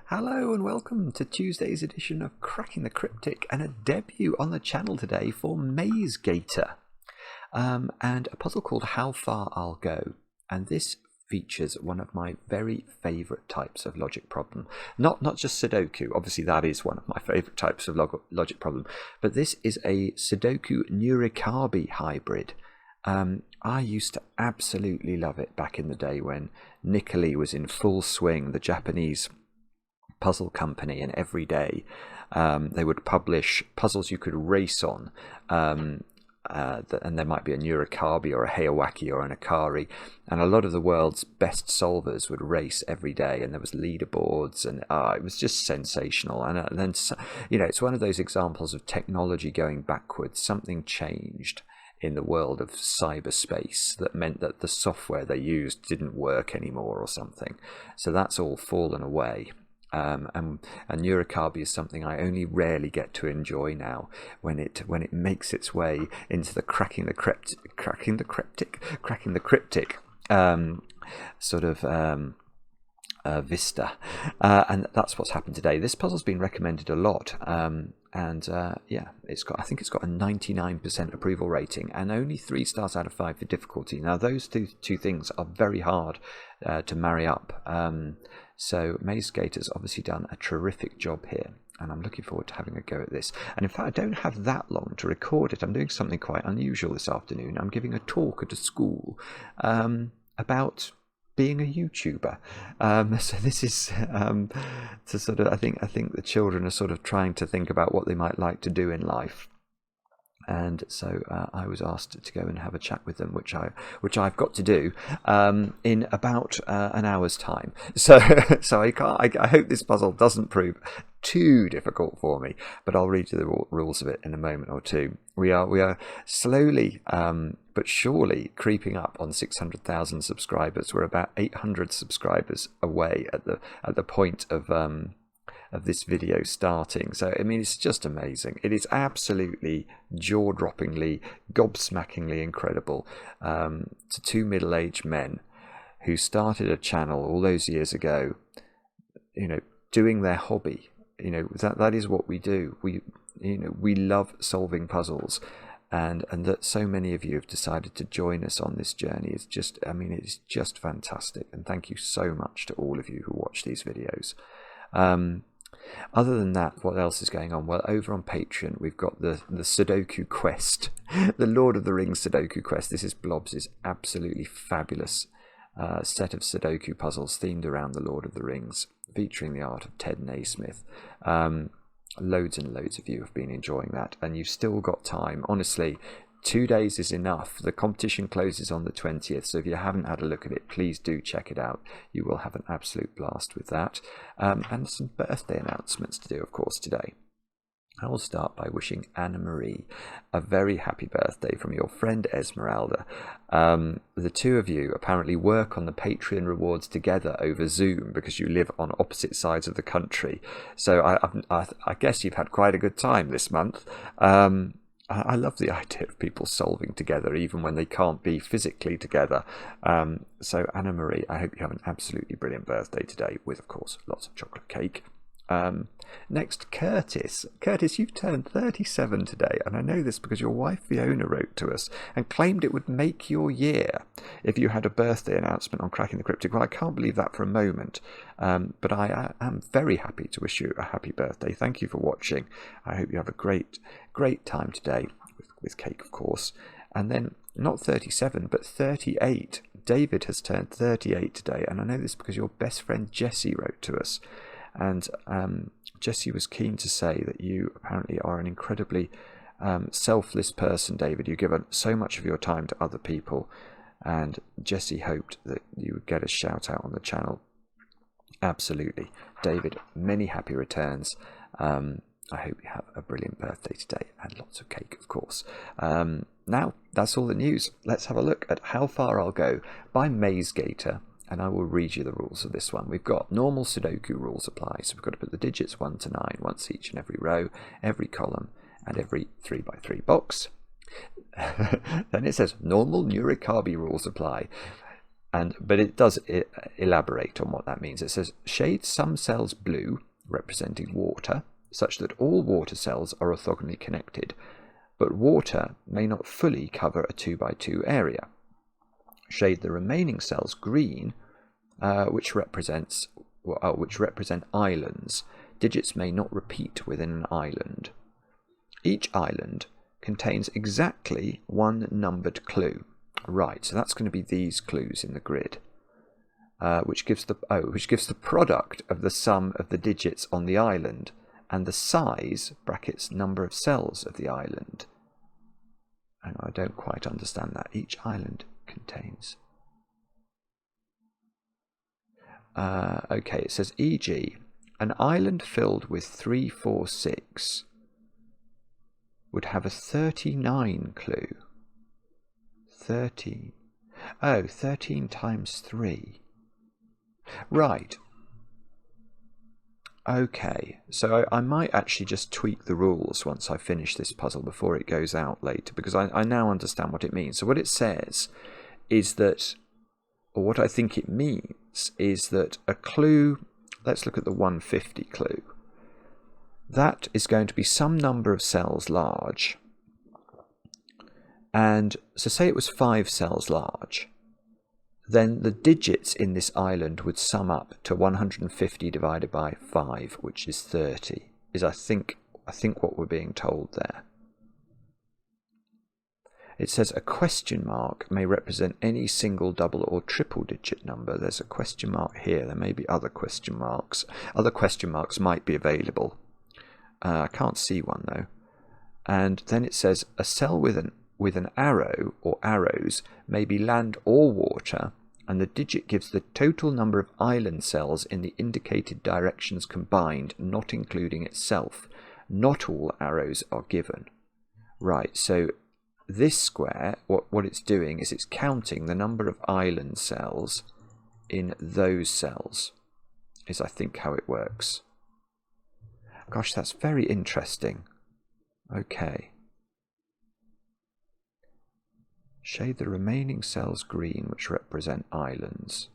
Hello and welcome to Tuesday's edition of Cracking the Cryptic, and a debut on the channel today for MaizeGator, and a puzzle called How Far I'll Go. And this features one of my very favourite types of logic problem. Not just Sudoku, obviously that is one of my favourite types of logic problem, but this is a Sudoku Nurikabe hybrid. I used to absolutely love it back in the day when Nurikabe was in full swing, the Japanese puzzle company, and every day they would publish puzzles you could race on, and there might be a Nurikabe or a Hayawaki or an Akari, and a lot of the world's best solvers would race every day, and there was leaderboards, and it was just sensational. And then, you know, it's one of those examples of technology going backwards. Something changed in the world of cyberspace that meant that the software they used didn't work anymore or something. So that's all fallen away. And Nurikabe is something I only rarely get to enjoy now, when it makes its way into the cracking the cryptic sort of vista, and that's what's happened today. This puzzle's been recommended a lot, yeah, I think it's got a 99% approval rating and only 3 stars out of 5 for difficulty. Now those two things are very hard to marry up, so MaizeGator's obviously done a terrific job here, and I'm looking forward to having a go at this. And in fact, I don't have that long to record it. I'm doing something quite unusual this afternoon. I'm giving a talk at a school about being a YouTuber. So this is to sort of, I think the children are sort of trying to think about what they might like to do in life. And so I was asked to go and have a chat with them, which I've got to do in about an hour's time. So I hope this puzzle doesn't prove too difficult for me, but I'll read you the rules of it in a moment or two. We are slowly but surely creeping up on 600,000 subscribers. We're about 800 subscribers away at the point of this video starting. So I mean, it's just amazing. It is absolutely jaw-droppingly, gobsmackingly incredible to 2 middle-aged men who started a channel all those years ago, you know, doing their hobby. You know, that is what we do. We love solving puzzles, and that so many of you have decided to join us on this journey is just, I mean, it's just fantastic. And thank you so much to all of you who watch these videos. Other than that, what else is going on? Well, over on Patreon, we've got the Sudoku quest, the Lord of the Rings Sudoku quest. This is Blobs' absolutely fabulous set of Sudoku puzzles themed around the Lord of the Rings, featuring the art of Ted Naismith. Loads and loads of you have been enjoying that, and you've still got time. Honestly, 2 days is enough. The competition closes on the 20th, so if you haven't had a look at it, please do check it out. You will have an absolute blast with that. And some birthday announcements to do, of course, today. I will start by wishing Anna Marie a very happy birthday from your friend Esmeralda. The two of you apparently work on the Patreon rewards together over Zoom because you live on opposite sides of the country. So I guess you've had quite a good time this month. I love the idea of people solving together even when they can't be physically together. So Anna Marie, I hope you have an absolutely brilliant birthday today with, of course, lots of chocolate cake. Next, Curtis. Curtis, you've turned 37 today, and I know this because your wife Fiona wrote to us and claimed it would make your year if you had a birthday announcement on Cracking the Cryptic. Well, I can't believe that for a moment, but I am very happy to wish you a happy birthday. Thank you for watching. I hope you have a great time today, with cake, of course. And then, not 37, but 38. David has turned 38 today, and I know this because your best friend Jessie wrote to us. And Jessie was keen to say that you apparently are an incredibly selfless person, David. You give so much of your time to other people, and Jessie hoped that you would get a shout out on the channel. Absolutely. David, many happy returns. I hope you have a brilliant birthday today, and lots of cake, of course. Now, that's all the news. Let's have a look at How Far I'll Go by MaizeGator. And I will read you the rules of this one. We've got normal Sudoku rules apply. So we've got to put the digits 1 to 9 once each in every row, every column, and every 3x3 box. Then it says normal Nurikabe rules apply. But it does elaborate on what that means. It says, shade some cells blue, representing water, such that all water cells are orthogonally connected, but water may not fully cover a 2x2 area. Shade the remaining cells green, which represent islands. Digits may not repeat within an island. Each island contains exactly one numbered clue. Right, so that's going to be these clues in the grid, which gives the product of the sum of the digits on the island and the size (brackets number of cells) of the island. And I don't quite understand that. Each island contains. Okay, it says, e.g., an island filled with 3, 4, 6 would have a 39 clue. 13. Oh, 13 times 3. Right. Okay, so I might actually just tweak the rules once I finish this puzzle before it goes out later, because I now understand what it means. So what it says is that, or what I think it means is that a clue, let's look at the 150 clue. That is going to be some number of cells large. And so say it was 5 cells large, then the digits in this island would sum up to 150 divided by 5, which is 30, is I think what we're being told there. It says a question mark may represent any single, double or triple digit number. There's a question mark here. There may be other question marks. Other question marks might be available. I can't see one though. And then it says a cell with an arrow or arrows may be land or water, and the digit gives the total number of island cells in the indicated directions combined, not including itself. Not all arrows are given. Right, so this square, what it's doing is it's counting the number of island cells in those cells, is I think how it works. Gosh, that's very interesting. Okay. Shade the remaining cells green, which represent islands.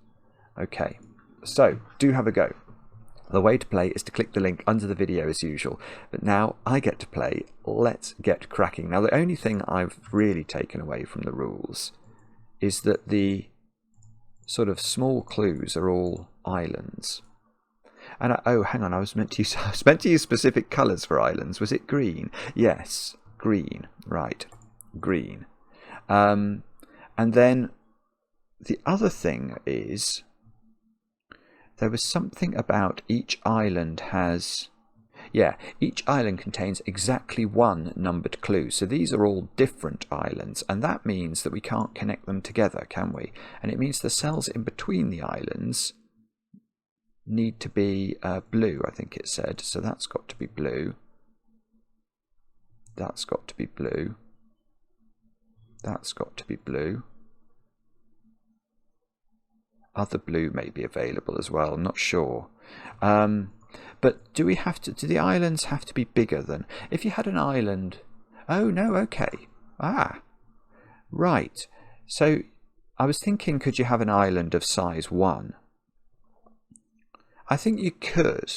Okay, so do have a go. The way to play is to click the link under the video as usual, but now I get to play. Let's get cracking. Now the only thing I've really taken away from the rules is that the sort of small clues are all islands. And oh, hang on, I was meant to use specific colours for islands. Was it green? Yes, green. Right, green. And then the other thing is there was something about each island has, each island contains exactly one numbered clue. So these are all different islands, and that means that we can't connect them together, can we? And it means the cells in between the islands need to be blue, I think it said. So that's got to be blue. That's got to be blue. That's got to be blue. Other blue may be available as well, I'm not sure. But do the islands have to be bigger than, if you had an island? Oh no, okay. Right. So I was thinking, could you have an island of size 1? I think you could,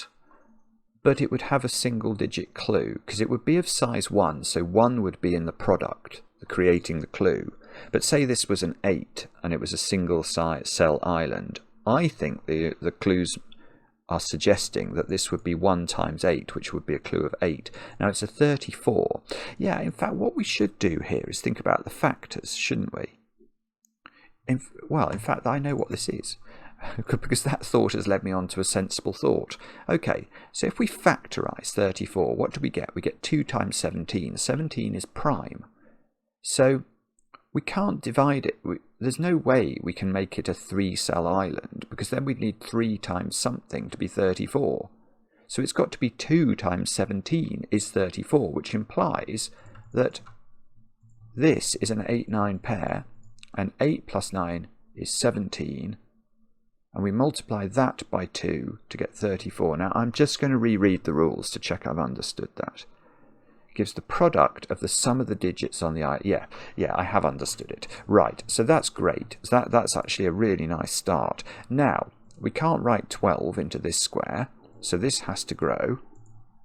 but it would have a single digit clue, because it would be of size 1, so 1 would be in the product, creating the clue. But say this was an 8 and it was a single cell island. I think the clues are suggesting that this would be 1 times 8, which would be a clue of 8. Now it's a 34. Yeah, in fact, what we should do here is think about the factors, shouldn't we? In fact, I know what this is, because that thought has led me on to a sensible thought. Okay, so if we factorise 34, what do we get? We get 2 times 17. 17 is prime. So we can't divide it. There's no way we can make it a 3-cell island, because then we'd need 3 times something to be 34. So it's got to be 2 times 17 is 34, which implies that this is an 8-9 pair, and 8 plus 9 is 17, and we multiply that by 2 to get 34. Now I'm just going to reread the rules to check I've understood that. gives the product of the sum of the digits on the island. Yeah, I have understood it. Right, so that's great. So that's actually a really nice start. Now, we can't write 12 into this square, so this has to grow,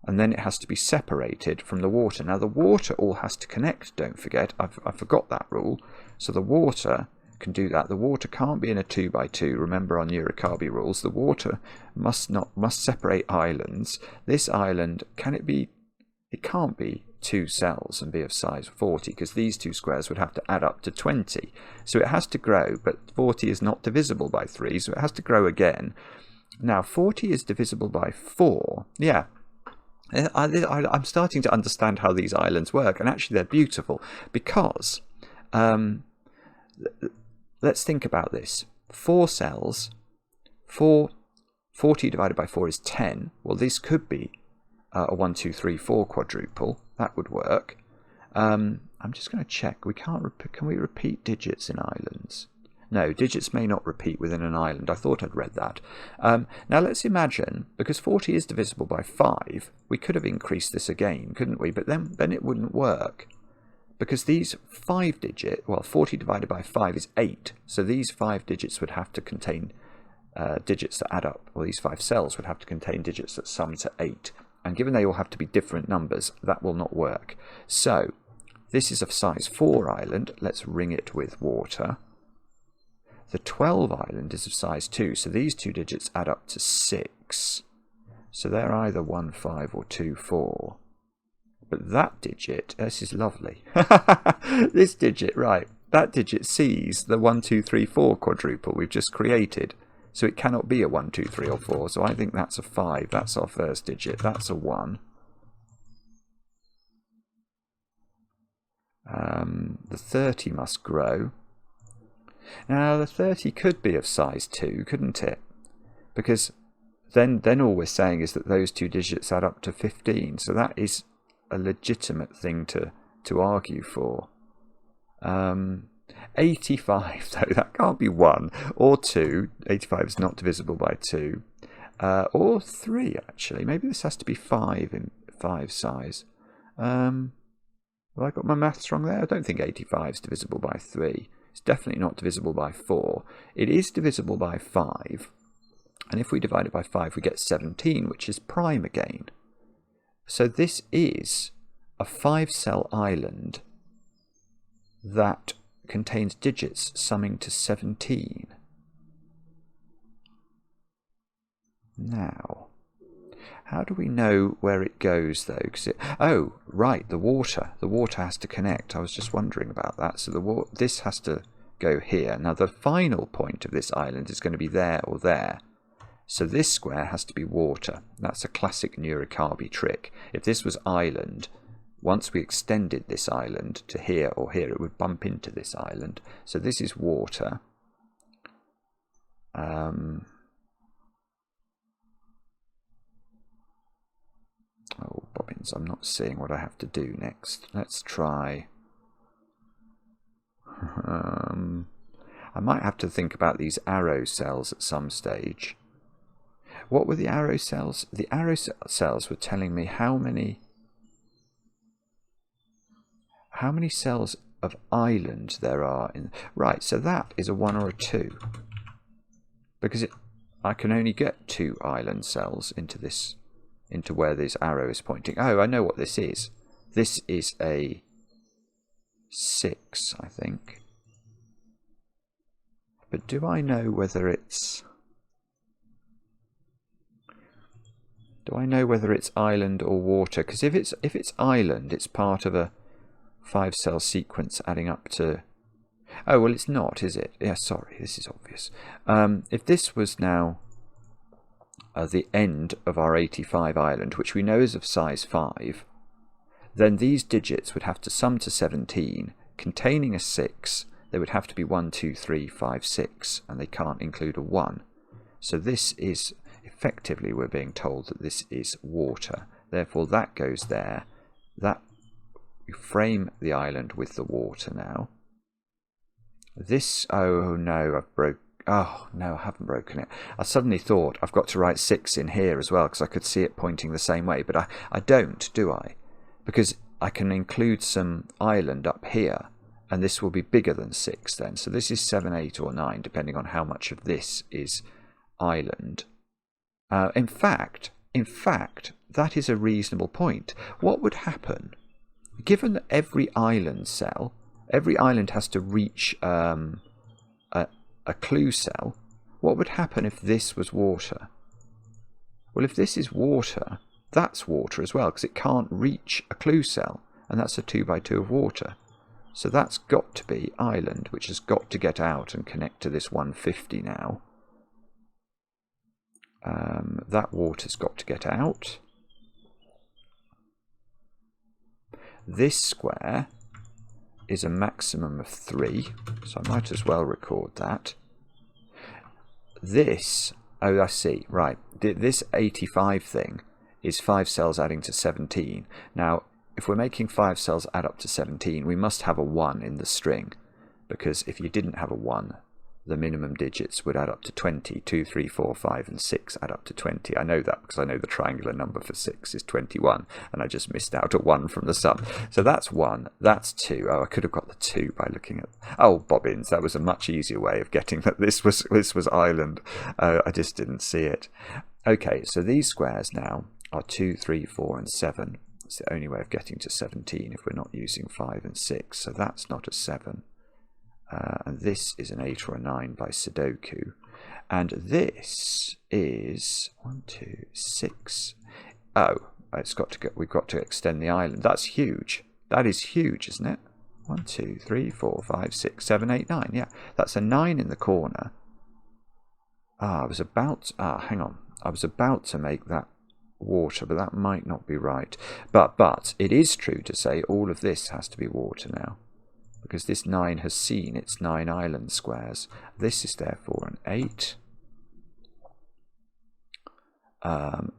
and then it has to be separated from the water. Now, the water all has to connect, don't forget. I forgot that rule. So the water can do that. The water can't be in a 2 by 2. Remember on Nurikabe rules, the water must separate islands. This island, can it be? It can't be 2 cells and be of size 40, because these 2 squares would have to add up to 20. So it has to grow, but 40 is not divisible by 3, so it has to grow again. Now 40 is divisible by 4. Yeah, I'm starting to understand how these islands work, and actually they're beautiful, because let's think about this. 4 cells, 40 divided by 4 is 10. Well, this could be a 1, 2, 3, 4 quadruple. That would work. I'm just going to check. Can we repeat digits in islands? No, digits may not repeat within an island. I thought I'd read that. Now let's imagine, because 40 is divisible by 5, we could have increased this again, couldn't we? But then it wouldn't work, because these 5 digits, well, 40 divided by 5 is 8. So these 5 digits would have to contain digits that add up, or these 5 cells would have to contain digits that sum to 8. And given they all have to be different numbers, that will not work. So this is a size 4 island. Let's ring it with water. The 12 island is of size 2, so these 2 digits add up to 6. So they're either 1, 5 or 2, 4. But that digit, this is lovely. This digit, right, that digit sees the 1, 2, 3, 4 quadruple we've just created. So it cannot be a 1, 2, 3 or 4. So I think that's a 5. That's our first digit. That's a 1. The 30 must grow. Now the 30 could be of size 2, couldn't it? Because then all we're saying is that those 2 digits add up to 15. So that is a legitimate thing to argue for. 85, though, that can't be 1 or 2. 85 is not divisible by 2. Or 3, actually. Maybe this has to be 5 in 5 size. Have I got my maths wrong there? I don't think 85 is divisible by 3. It's definitely not divisible by 4. It is divisible by 5. And if we divide it by 5, we get 17, which is prime again. So this is a 5-cell island that contains digits summing to 17. Now, how do we know where it goes, though? Oh, right, the water. The water has to connect. I was just wondering about that. So this has to go here. Now, the final point of this island is going to be there or there. So this square has to be water. That's a classic Nurikabe trick. If this was island, once we extended this island to here or here, it would bump into this island. So this is water. Oh, bobbins, I'm not seeing what I have to do next. Let's try. I might have to think about these arrow cells at some stage. What were the arrow cells? The arrow cells were telling me how many cells of island there are in. Right, so that is a 1 or a 2. Because I can only get 2 island cells into where this arrow is pointing. Oh, I know what this is. This is a 6, I think. But do I know whether it's... Do I know whether it's island or water? Because if it's island, it's part of a 5-cell sequence adding up to... Oh, well, it's not, is it? Yeah, sorry, this is obvious. If this was now the end of our 85 island, which we know is of size 5, then these digits would have to sum to 17, containing a 6. They would have to be 1, 2, 3, 5, 6, and they can't include a 1. So this is... Effectively, we're being told that this is water. Therefore, that goes there. That we frame the island with the water now. This, oh no, oh no, I haven't broken it. I suddenly thought I've got to write 6 in here as well, because I could see it pointing the same way, but I don't, do I? Because I can include some island up here, and this will be bigger than 6 then. So this is 7, 8 or 9, depending on how much of this is island. In fact, that is a reasonable point. What would happen, given that every island has to reach a clue cell, what would happen if this was water? Well, if this is water, that's water as well, because it can't reach a clue cell, and that's a 2 by 2 of water. So that's got to be island, which has got to get out and connect to this 150 now. That water's got to get out. This square is a maximum of 3, so I might as well record that. This, oh I see, right, this 85 thing is 5 cells adding to 17. Now, if we're making 5 cells add up to 17, we must have a 1 in the string, because if you didn't have a 1, the minimum digits would add up to 20. 2, 3, 4, 5 and 6 add up to 20. I know that because I know the triangular number for 6 is 21, and I just missed out a 1 from the sum. So that's 1, that's 2. Oh, I could have got the 2 by looking at... Oh, bobbins, that was a much easier way of getting that this was island. I just didn't see it. Okay, so these squares now are 2, 3, 4 and 7. It's the only way of getting to 17 if we're not using 5 and 6. So that's not a 7. And this is an 8 or a 9 by Sudoku. And this is 1, 2, 6. Oh, it's got to go, we've got to extend the island. That's huge. That is huge, isn't it? 1, 2, 3, 4, 5, 6, 7, 8, 9. Yeah, that's a 9 in the corner. Hang on. I was about to make that water, but that might not be right. But it is true to say all of this has to be water now, because this 9 has seen its 9 island squares. This is therefore an 8.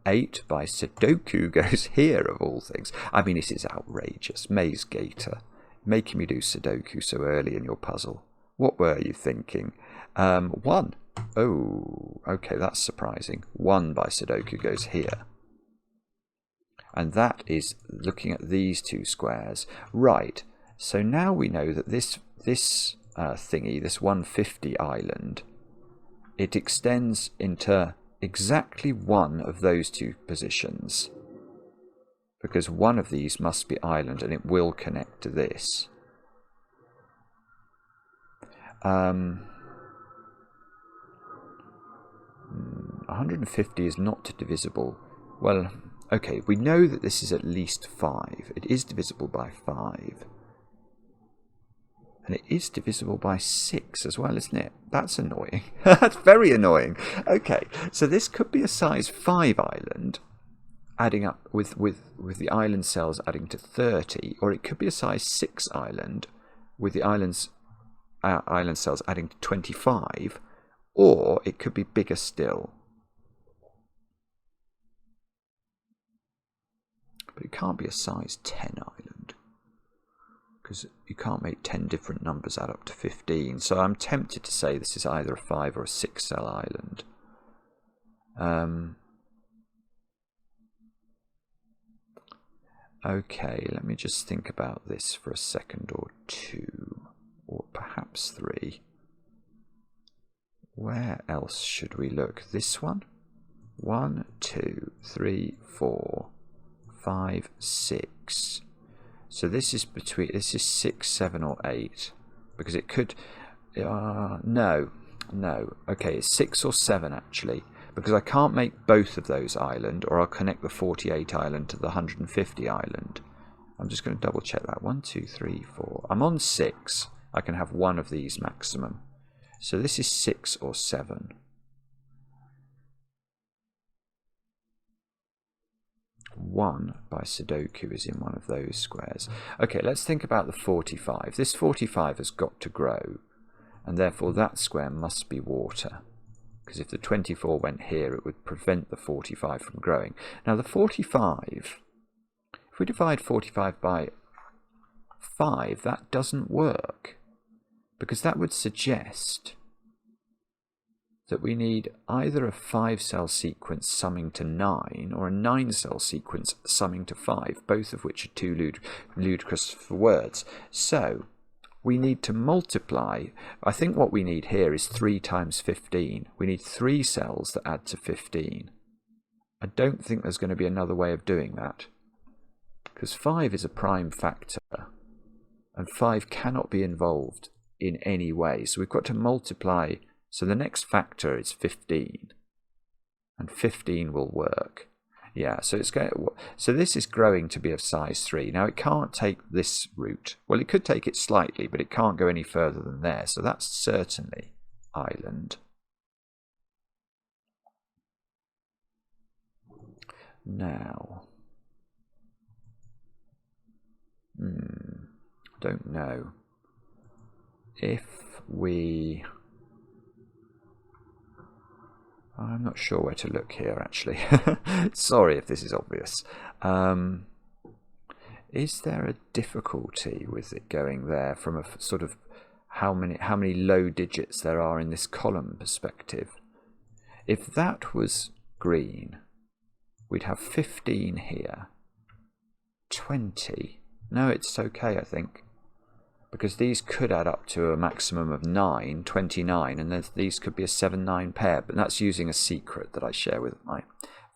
8 by Sudoku goes here, of all things. I mean, this is outrageous. MaizeGator, making me do Sudoku so early in your puzzle. What were you thinking? 1. Oh, okay, that's surprising. 1 by Sudoku goes here. And that is looking at these 2 squares. Right. So now we know that this thingy, this 150 island, it extends into exactly one of those 2 positions, because one of these must be island and it will connect to this. 150 is not divisible. Well, okay, we know that this is at least 5. It is divisible by 5. And it is divisible by 6 as well, isn't it? That's annoying. That's very annoying. Okay, so this could be a size 5 island, adding up with the island cells adding to 30, or it could be a size 6 island with the island cells adding to 25, or it could be bigger still. But it can't be a size 10 island, because you can't make 10 different numbers add up to 15. So I'm tempted to say this is either a 5 or a 6 cell island. Okay, let me just think about this for a second or 2, or perhaps 3. Where else should we look? This one? 1, 2, 3, 4, 5, 6. So this is 6, 7 or 8, because it could, no, okay, it's 6 or 7 actually, because I can't make both of those island, or I'll connect the 48 island to the 150 island. I'm just going to double check that. 1, 2, 3, 4. I'm on 6. I can have one of these maximum. So this is 6 or 7. 1 by Sudoku is in one of those squares. Okay, let's think about the 45. This 45 has got to grow, and therefore that square must be water, because if the 24 went here, it would prevent the 45 from growing. Now the 45, if we divide 45 by 5, that doesn't work, because that would suggest that we need either a 5-cell sequence summing to 9 or a 9-cell sequence summing to 5, both of which are too ludicrous for words. So we need to multiply. I think what we need here is 3 times 15. We need 3 cells that add to 15. I don't think there's going to be another way of doing that, because 5 is a prime factor and 5 cannot be involved in any way. So we've got to multiply. So the next factor is 15, and 15 will work. Yeah, so this is growing to be of size 3. Now it can't take this route. Well, it could take it slightly, but it can't go any further than there. So that's certainly island. Now, don't know if we. I'm not sure where to look here, actually. Sorry if this is obvious. Is there a difficulty with it going there from a sort of how many low digits there are in this column perspective? If that was green, we'd have 15 here, 20. No, it's okay, I think, because these could add up to a maximum of 9, 29, and then these could be a 7-9 pair, but that's using a secret that I share with my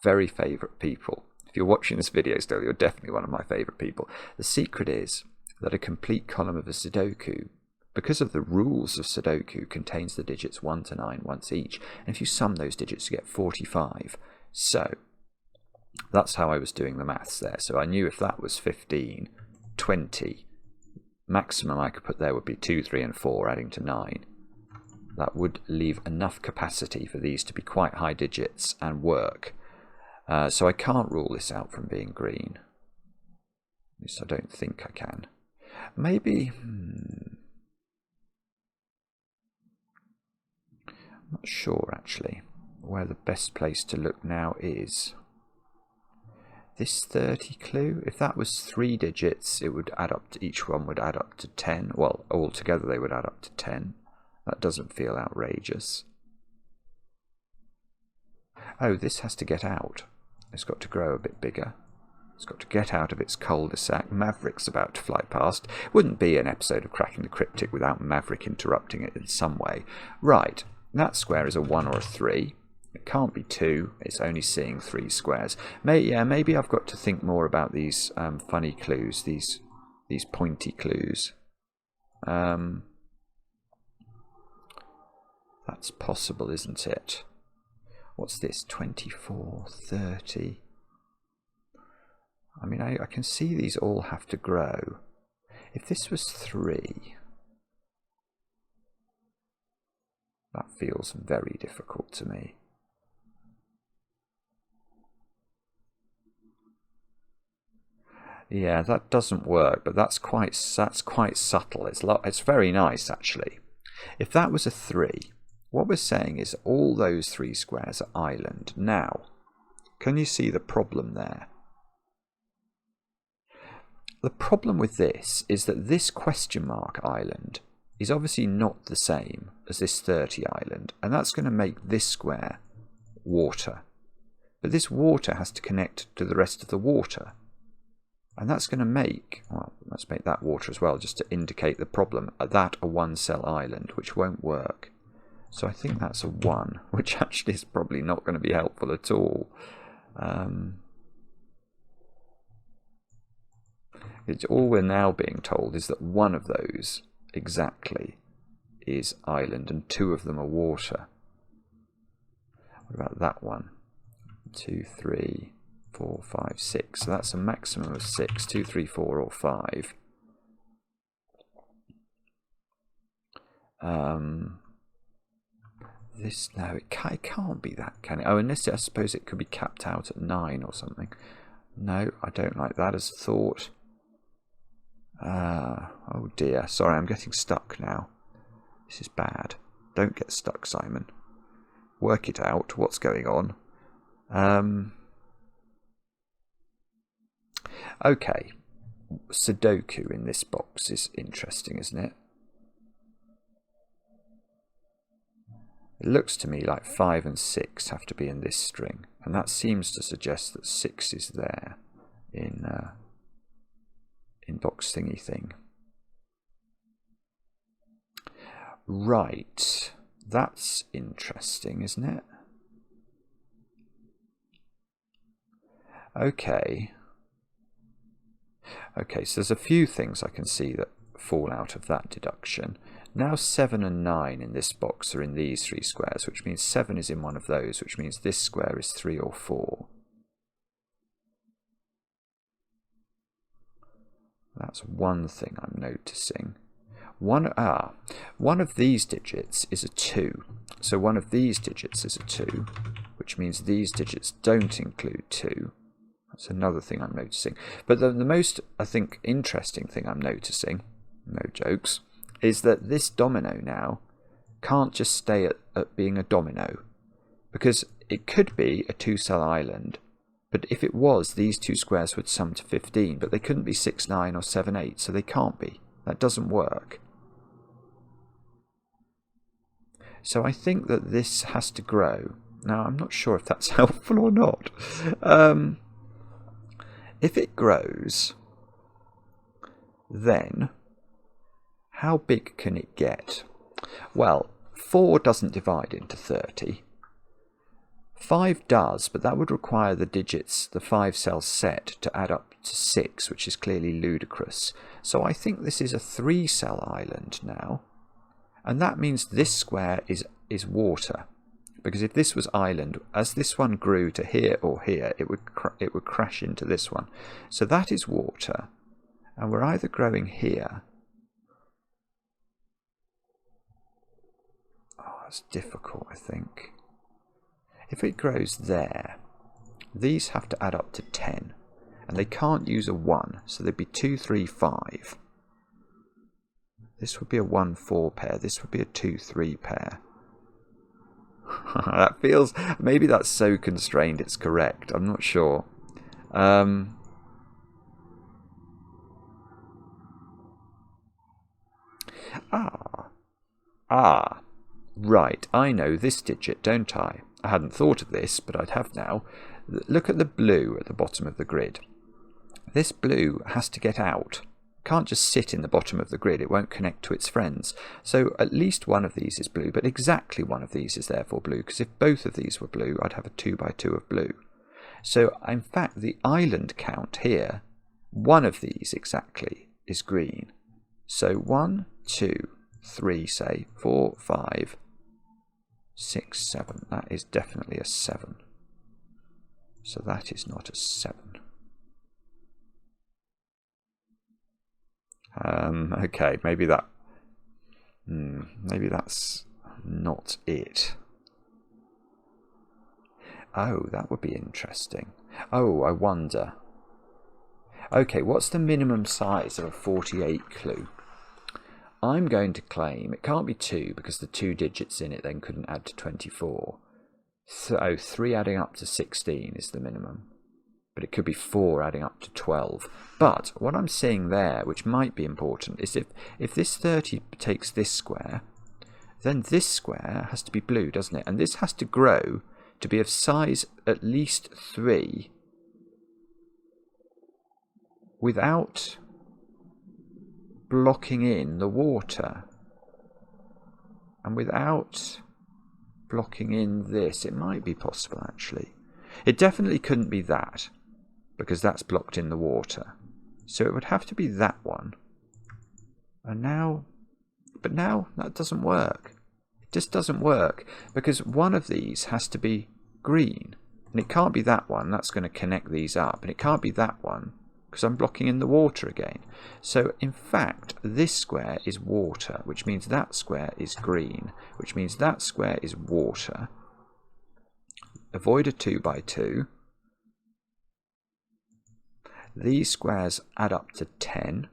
very favourite people. If you're watching this video still, you're definitely one of my favourite people. The secret is that a complete column of a Sudoku, because of the rules of Sudoku, contains the digits 1 to 9 once each, and if you sum those digits you get 45. So that's how I was doing the maths there. So I knew if that was 15, 20, maximum I could put there would be 2, 3 and 4 adding to 9. That would leave enough capacity for these to be quite high digits and work. So I can't rule this out from being green. At least I don't think I can. Maybe I'm not sure actually where the best place to look now is. This 30 clue, if that was 3 digits, it would add up to, each one would add up to 10. Well, altogether they would add up to 10. That doesn't feel outrageous. Oh, this has to get out. It's got to grow a bit bigger. It's got to get out of its cul-de-sac. Maverick's about to fly past. Wouldn't be an episode of Cracking the Cryptic without Maverick interrupting it in some way. Right, that square is a 1 or a 3. It can't be 2, it's only seeing 3 squares. Maybe I've got to think more about these funny clues, these pointy clues. That's possible, isn't it? What's this? 24, 30. I mean, I can see these all have to grow. If this was 3, that feels very difficult to me. Yeah, that doesn't work, but that's quite subtle. It's very nice, actually. If that was a 3, what we're saying is all those 3 squares are island. Now, can you see the problem there? The problem with this is that this question mark island is obviously not the same as this 30 island, and that's going to make this square water. But this water has to connect to the rest of the water. And that's going to make, well, let's make that water as well, just to indicate the problem, that a 1-cell island, which won't work. So I think that's a 1, which actually is probably not going to be helpful at all. All we're now being told is that one of those exactly is island and 2 of them are water. What about that one? 2, 3, 4, 5, 6. So that's a maximum of 6. 2, 3, 4 or 5. This, no, it can't be that, can it? Oh, unless I suppose it could be capped out at 9 or something. No, I don't like that as thought. Oh dear, sorry, I'm getting stuck now. This is bad. Don't get stuck, Simon. Work it out, what's going on. Okay, Sudoku in this box is interesting, isn't it? It looks to me like 5 and 6 have to be in this string, and that seems to suggest that 6 is there in box thingy thing. Right, that's interesting, isn't it? Okay. Okay, so there's a few things I can see that fall out of that deduction. Now 7 and 9 in this box are in these 3 squares, which means 7 is in one of those, which means this square is 3 or 4. That's one thing I'm noticing. One of these digits is a 2. So one of these digits is a 2, which means these digits don't include 2. That's another thing I'm noticing. But the most, I think, interesting thing I'm noticing, no jokes, is that this domino now can't just stay at being a domino. Because it could be a 2-cell island, but if it was, these 2 squares would sum to 15, but they couldn't be 6, 9 or 7, 8, so they can't be. That doesn't work. So I think that this has to grow. Now, I'm not sure if that's helpful or not. If it grows, then how big can it get? Well, 4 doesn't divide into 30. 5 does, but that would require the digits, the 5-cell set, to add up to 6, which is clearly ludicrous. So I think this is a 3-cell island now. And that means this square is water. Because if this was island, as this one grew to here or here, it would crash into this one. So that is water. And we're either growing here. Oh, that's difficult, I think. If it grows there, these have to add up to 10. And they can't use a 1, so they'd be 2, 3, 5. This would be a 1, 4 pair. This would be a 2, 3 pair. That feels, maybe that's so constrained it's correct. I'm not sure. Right, I know this digit, don't I? I hadn't thought of this, but I'd have now. Look at the blue at the bottom of the grid. This blue has to get out. Can't just sit in the bottom of the grid, it won't connect to its friends. So at least one of these is blue, but exactly one of these is therefore blue, because if both of these were blue, I'd have a 2 by 2 of blue. So in fact, the island count here, one of these exactly is green. So 1, 2, 3, say, 4, 5, 6, 7. That is definitely a 7. So that is not a 7. Okay, maybe that's not it. Oh, that would be interesting. Oh, I wonder. Okay, what's the minimum size of a 48 clue? I'm going to claim it can't be 2 because the 2 digits in it then couldn't add to 24. So 3 adding up to 16 is the minimum. But it could be 4 adding up to 12. But what I'm seeing there, which might be important, is if this 30 takes this square, then this square has to be blue, doesn't it? And this has to grow to be of size at least 3 without blocking in the water. And without blocking in this, it might be possible actually. It definitely couldn't be that, because that's blocked in the water. So it would have to be that one. And now, but now that doesn't work. It just doesn't work, because one of these has to be green. And it can't be that one, that's going to connect these up. And it can't be that one, because I'm blocking in the water again. So in fact, this square is water, which means that square is green, which means that square is water. Avoid a 2 by 2. These squares add up to 10,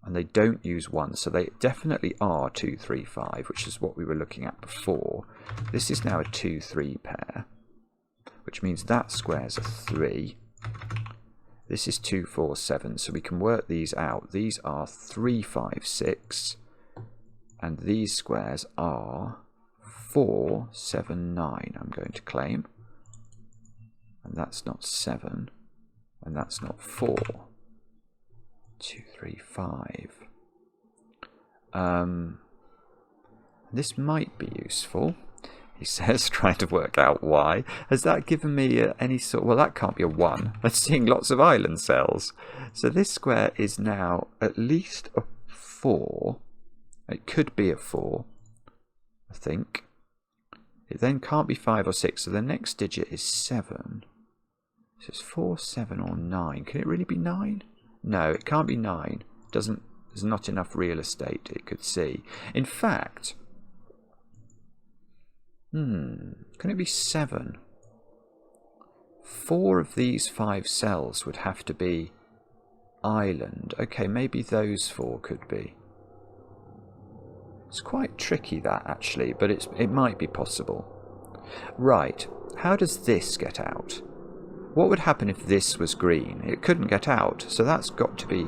and they don't use 1, so they definitely are 2, 3, 5, which is what we were looking at before. This is now a 2, 3 pair, which means that square's a 3. This is 2, 4, 7, so we can work these out. These are 3, 5, 6, and these squares are 4, 7, 9 I'm going to claim. And that's not 7. And that's not 4. 2, 3, 5. This might be useful, he says, trying to work out why. Has that given me any sort... Well, that can't be a 1. That's seeing lots of island cells. So this square is now at least a 4. It could be a 4, I think. It then can't be 5 or 6, so the next digit is 7. So it's 4, 7 or 9. Can it really be 9? No, it can't be 9. There's not enough real estate it could see. In fact... can it be 7? 4 of these 5 cells would have to be island. Okay, maybe those 4 could be. It's quite tricky that, actually, but it might be possible. Right, how does this get out? What would happen if this was green? It couldn't get out, so that's got to be...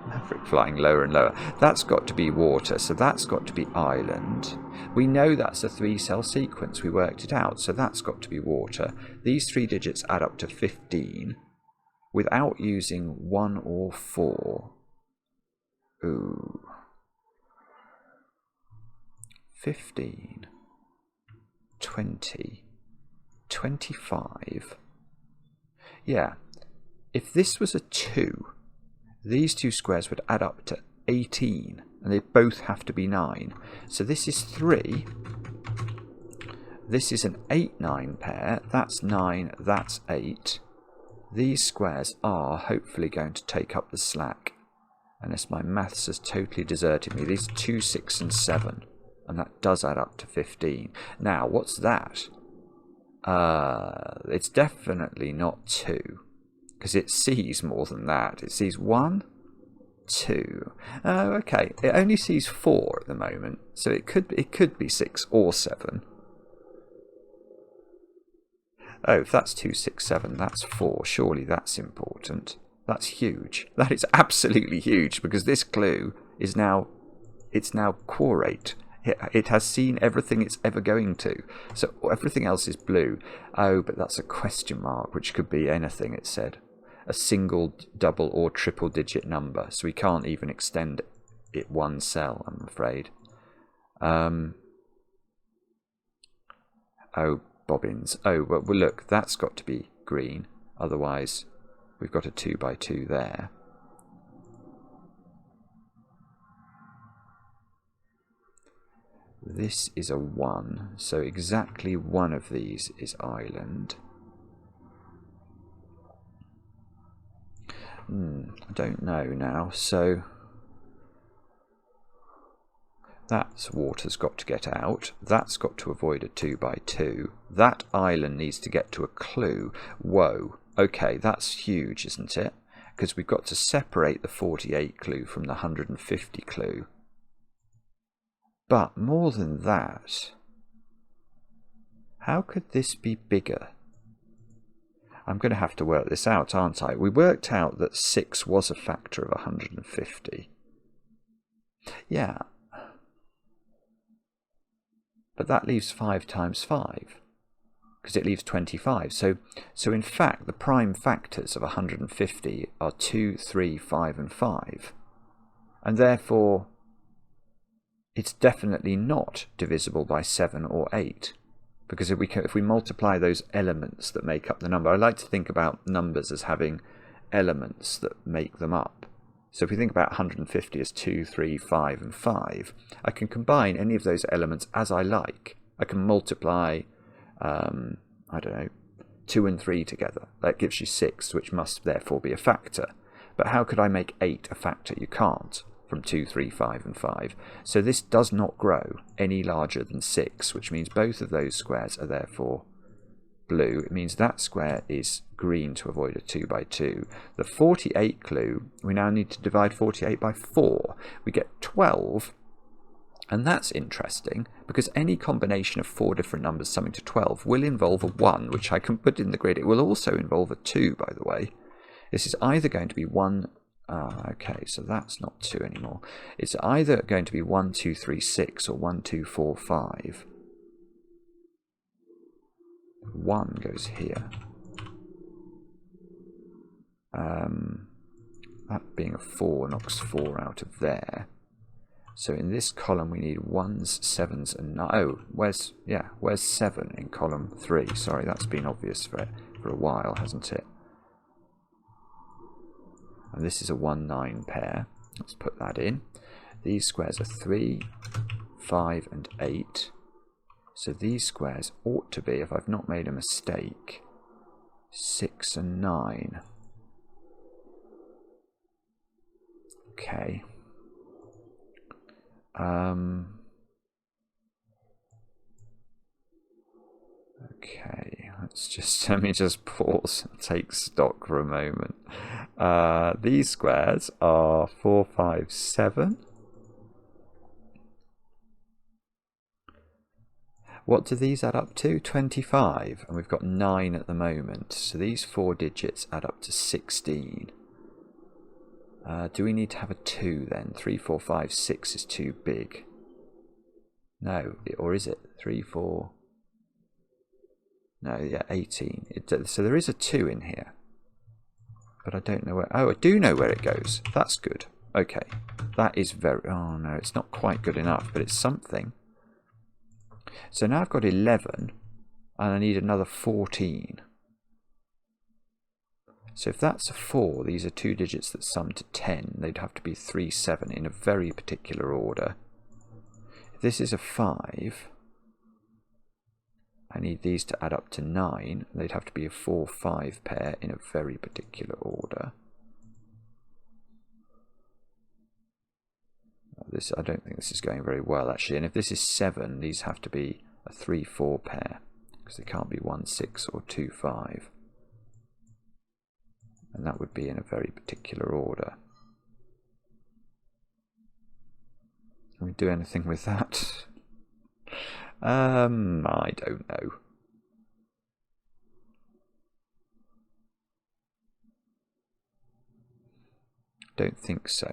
Maverick flying lower and lower. That's got to be water, so that's got to be island. We know that's a 3-cell sequence. We worked it out, so that's got to be water. These 3 digits add up to 15 without using 1 or 4. Ooh. 15. 20. 25. Yeah. If this was a 2... these 2 squares would add up to 18, and they both have to be 9. So this is 3. This is an 8-9 pair. That's 9, that's 8. These squares are hopefully going to take up the slack, unless my maths has totally deserted me. These are 2, 6 and 7, and that does add up to 15. Now, what's that? It's definitely not 2. Because it sees more than that. It sees 1, 2. Oh, okay. It only sees 4 at the moment, so it could be 6 or 7. Oh, if that's 2, 6, 7, that's 4. Surely that's important. That's huge. That is absolutely huge, because this clue is now quorate. It has seen everything it's ever going to. So everything else is blue. Oh, but that's a question mark, which could be anything, it said. A single, double, or triple digit number. So we can't even extend it 1 cell, I'm afraid. Oh, bobbins. Oh, well, look, that's got to be green. Otherwise, we've got a 2 by 2 there. This is a 1, so exactly one of these is island. I don't know now, so that's water's got to get out. That's got to avoid a 2 by 2. That island needs to get to a clue. Whoa, okay, that's huge, isn't it? Because we've got to separate the 48 clue from the 150 clue. But more than that, how could this be bigger? I'm going to have to work this out, aren't I? We worked out that 6 was a factor of 150. Yeah. But that leaves 5 times 5, because it leaves 25. So in fact, the prime factors of 150 are 2, 3, 5, and 5. And therefore, it's definitely not divisible by 7 or 8. Because if we multiply those elements that make up the number, I like to think about numbers as having elements that make them up. So if we think about 150 as 2, 3, 5, and 5, I can combine any of those elements as I like. I can multiply, I don't know, 2 and 3 together. That gives you 6, which must therefore be a factor. But how could I make 8 a factor? You can't, from 2, 3, 5, and 5. So this does not grow any larger than 6, which means both of those squares are therefore blue. It means that square is green to avoid a 2 by 2. The 48 clue, we now need to divide 48 by 4. We get 12, and that's interesting because any combination of 4 different numbers summing to 12 will involve a 1, which I can put in the grid. It will also involve a 2, by the way. This is either going to be 1... okay, so that's not 2 anymore. It's either going to be 1, 2, 3, 6 or 1, 2, 4, 5. 1 goes here. That being a 4 knocks 4 out of there. So in this column we need 1s, 7s and 9. Oh, where's 7 in column 3? Sorry, that's been obvious for a while, hasn't it? And this is a 1, 9 pair. Let's put that in. These squares are 3, 5 and 8. So these squares ought to be, if I've not made a mistake, 6 and 9. Okay. Okay, let me just pause and take stock for a moment. These squares are 4, 5, 7. What do these add up to? 25, and we've got 9 at the moment. So these 4 digits add up to 16. Do we need to have a 2 then? 3, 4, 5, 6 is too big. No, or is it? 3, 4... No, yeah, 18. So there is a 2 in here. But I don't know where... Oh, I do know where it goes. That's good. Okay. That is very... Oh, no, it's not quite good enough, but it's something. So now I've got 11, and I need another 14. So if that's a 4, these are 2 digits that sum to 10. They'd have to be 3, 7 in a very particular order. If this is a 5... I need these to add up to 9. They'd have to be a 4, 5 pair in a very particular order. I don't think this is going very well, actually. And if this is 7, these have to be a 3, 4 pair, because they can't be 1, 6 or 2, 5. And that would be in a very particular order. Can we do anything with that? I don't know. Don't think so.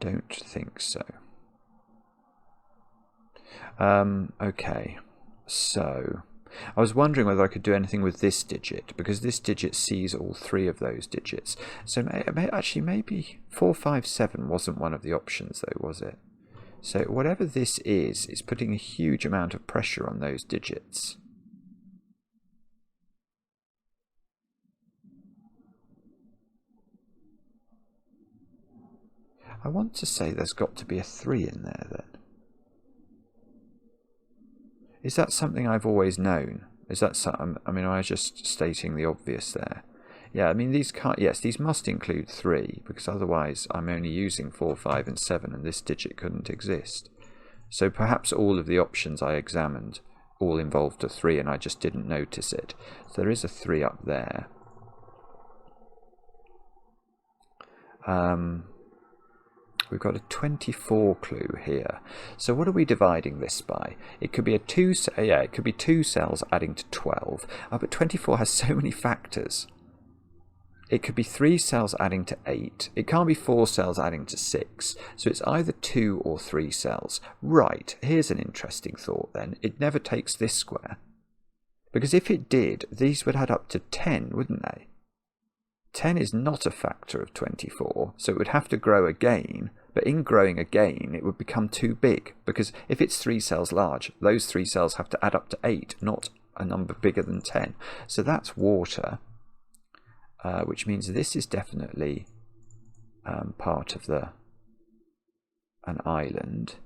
Don't think so. Okay, so I was wondering whether I could do anything with this digit, because this digit sees all 3 of those digits. So actually maybe 4, 5, 7 wasn't one of the options though, was it? So whatever this is putting a huge amount of pressure on those digits. I want to say there's got to be a 3 in there then. Is that something I've always known? Is that something, I mean, am I just stating the obvious there? Yeah, I mean, these can't, yes, these must include 3, because otherwise I'm only using 4, 5 and 7, and this digit couldn't exist. So perhaps all of the options I examined all involved a 3 and I just didn't notice it. So there is a 3 up there. We've got a 24 clue here. So what are we dividing this by? It could be a 2, yeah, it could be 2 cells adding to 12. But 24 has so many factors. It could be 3 cells adding to 8. It can't be 4 cells adding to 6. So it's either 2 or 3 cells. Right, here's an interesting thought then. It never takes this square. Because if it did, these would add up to 10, wouldn't they? 10 is not a factor of 24, so it would have to grow again. But in growing again, it would become too big. Because if it's 3 cells large, those 3 cells have to add up to 8, not a number bigger than 10. So that's water. Which means this is definitely part of an island.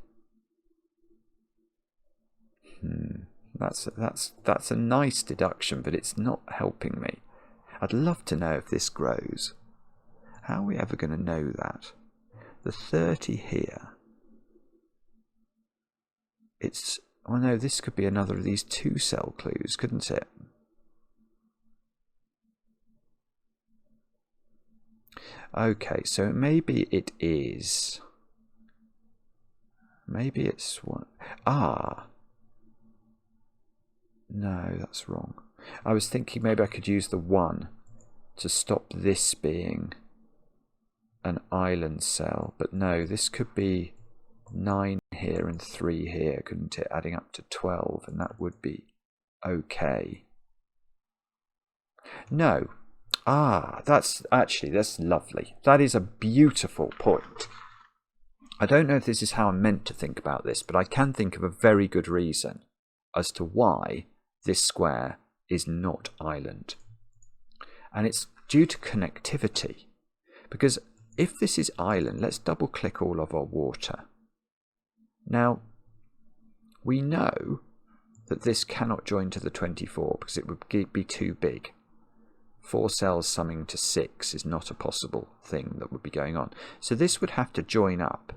That's a nice deduction, but it's not helping me. I'd love to know if this grows. How are we ever going to know that? The 30 here. Oh no, this could be another of these 2 cell clues, couldn't it? Okay, so maybe it is. Maybe it's one. Ah. No, that's wrong. I was thinking maybe I could use the 1 to stop this being an island cell. But no, this could be 9 here and 3 here, couldn't it? Adding up to 12, and that would be okay. No. That's lovely. That is a beautiful point. I don't know if this is how I'm meant to think about this, but I can think of a very good reason as to why this square is not island. And it's due to connectivity. Because if this is island, let's double click all of our water. Now, we know that this cannot join to the 24 because it would be too big. 4 cells summing to 6 is not a possible thing that would be going on. So this would have to join up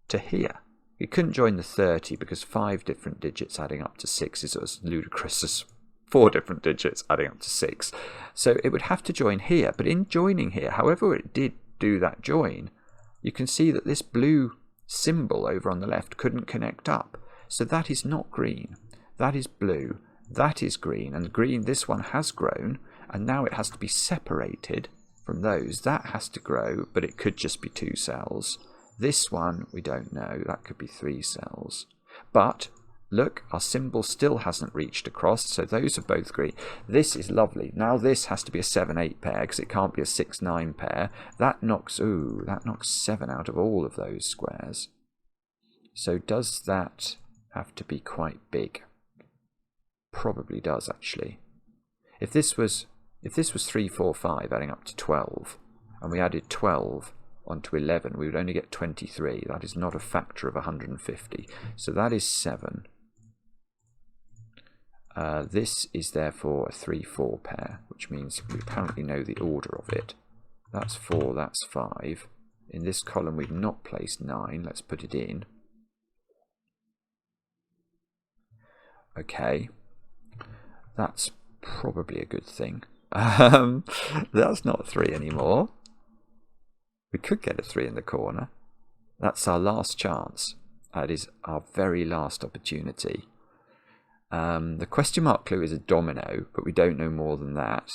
to here. It couldn't join the 30 because 5 different digits adding up to 6 is as ludicrous as 4 different digits adding up to 6. So it would have to join here. But in joining here, however it did do that join, you can see that this blue symbol over on the left couldn't connect up. So that is not green. That is blue. That is green. And green, this one has grown. And now it has to be separated from those. That has to grow, but it could just be 2 cells. This one, we don't know. That could be 3 cells. But, look, our symbol still hasn't reached across, so those are both green. This is lovely. Now this has to be a 7-8 pair, because it can't be a 6-9 pair. That knocks 7 out of all of those squares. So does that have to be quite big? Probably does, actually. If this was 3, 4, 5 adding up to 12, and we added 12 onto 11, we would only get 23. That is not a factor of 150. So that is 7. This is therefore a 3, 4 pair, which means we apparently know the order of it. That's 4, that's 5. In this column we've not placed 9. Let's put it in. Okay. That's probably a good thing. That's not 3 anymore. We could get a 3 in the corner. That's our last chance. That is our very last opportunity. The question mark clue is a domino, but we don't know more than that.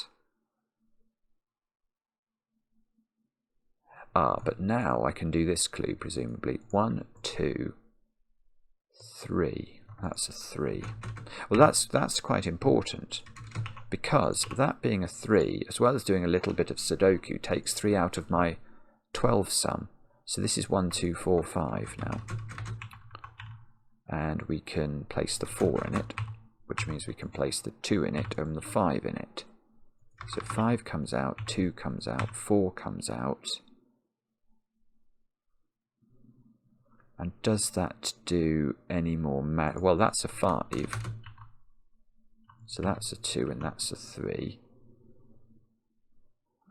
But now I can do this clue, presumably. 1, 2, 3. That's a 3. Well, that's quite important, because that being a 3, as well as doing a little bit of Sudoku, takes 3 out of my 12 sum. So this is 1, 2, 4, 5 now. And we can place the 4 in it, which means we can place the 2 in it and the 5 in it. So 5 comes out, 2 comes out, 4 comes out. And does that do any more math? Well, that's a 5. So that's a 2 and that's a 3.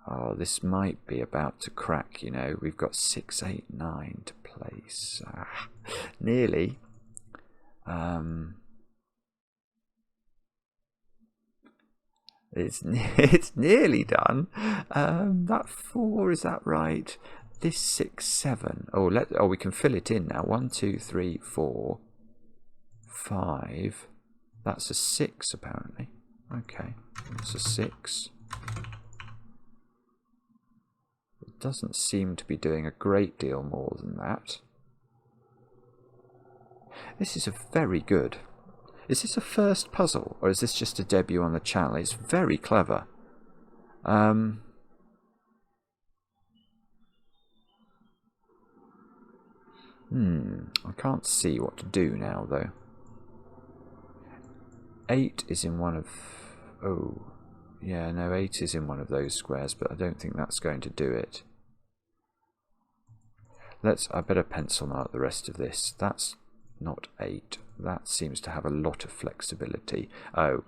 Oh, this might be about to crack, you know. We've got 6, 8, 9 to place. Nearly. It's nearly done. That 4, is that right? This 6, 7. Oh, we can fill it in now. 1, 2, 3, 4, 5. That's a 6 apparently. Okay, that's a 6. It doesn't seem to be doing a great deal more than that. This is a very good. Is this a first puzzle, or is this just a debut on the channel? It's very clever. I can't see what to do now, though. 8 is in one of... Oh, yeah, no, 8 is in one of those squares, but I don't think that's going to do it. I better pencil mark the rest of this. That's not 8. That seems to have a lot of flexibility. Oh,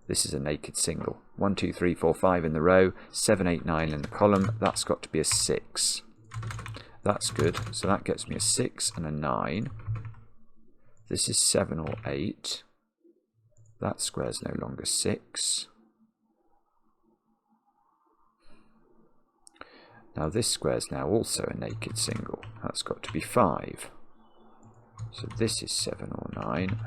this is a naked single. 1, 2, 3, 4, 5 in the row, 7, 8, 9 in the column. That's got to be a 6. That's good. So that gets me a 6 and a 9. This is 7 or 8. That square's no longer 6. Now this square's now also a naked single. That's got to be 5. So this is 7 or 9.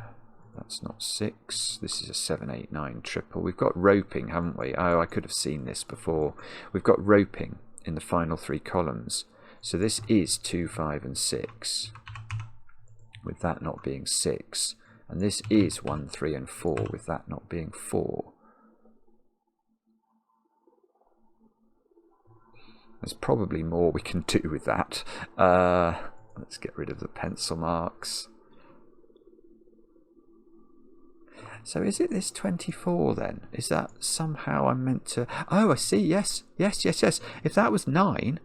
That's not 6. This is a 7, 8, 9 triple. We've got roping, haven't we? Oh, I could have seen this before. We've got roping in the final 3 columns. So this is 2, 5 and 6. with that not being 6. And this is 1, 3 and 4 with that not being 4. There's probably more we can do with that. Let's get rid of the pencil marks. So is it this 24 then? Is that somehow I'm meant to... Oh, I see. Yes. If that was 9,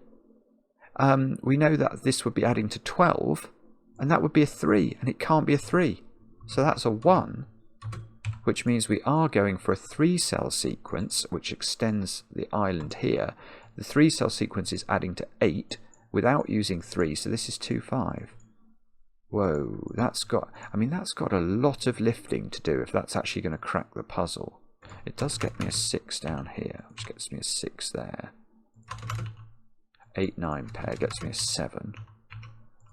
we know that this would be adding to 12, and that would be a 3, and it can't be a 3. So that's a 1, which means we are going for a 3-cell sequence, which extends the island here. The 3-cell sequence is adding to 8 without using 3, so this is 2, 5. Whoa, that's got a lot of lifting to do if that's actually going to crack the puzzle. It does get me a 6 down here, which gets me a 6 there. 8, 9 pair gets me a 7.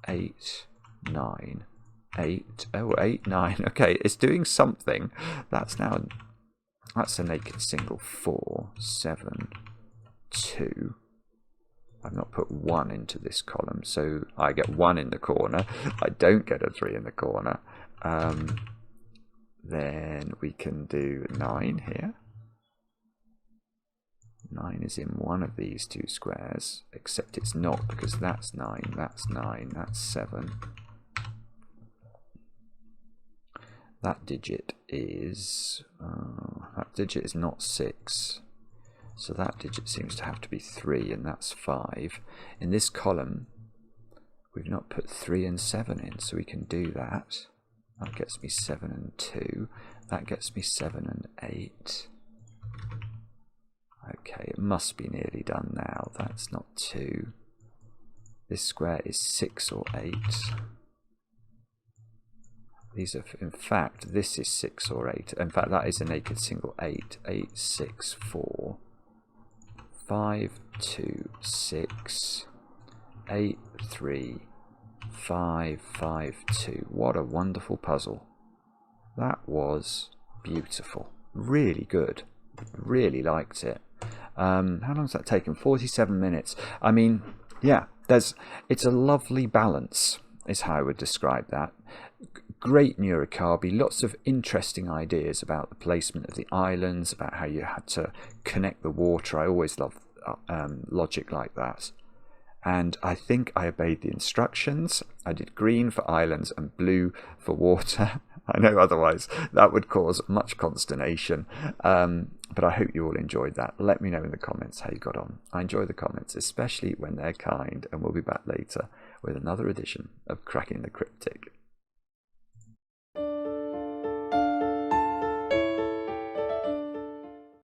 8, 9, 8. Oh, 8, 9. Okay, it's doing something. That's a naked single. 4, 7, 2. I've not put 1 into this column, so I get 1 in the corner. I don't get a 3 in the corner. Then we can do 9 here. 9 is in one of these 2 squares, except it's not, because that's 9, that's 9, that's 7. That digit is not 6. So that digit seems to have to be 3, and that's 5. In this column, we've not put 3 and 7 in, so we can do that. That gets me 7 and 2. That gets me 7 and 8. Okay, it must be nearly done now. That's not 2. This square is 6 or 8. These are, in fact, this is 6 or 8. In fact, that is a naked single 8. 8, 6, 4. 5, 2, 6, 8, 3, 5, 5, 2. What a wonderful puzzle. That was beautiful. Really good. Really liked it. How long has that taken? 47 minutes. I mean, yeah, it's a lovely balance, is how I would describe that. Great Nurikabe, lots of interesting ideas about the placement of the islands, about how you had to connect the water. I always love logic like that. And I think I obeyed the instructions. I did green for islands and blue for water. I know otherwise that would cause much consternation. But I hope you all enjoyed that. Let me know in the comments how you got on. I enjoy the comments, especially when they're kind. And we'll be back later with another edition of Cracking the Cryptic.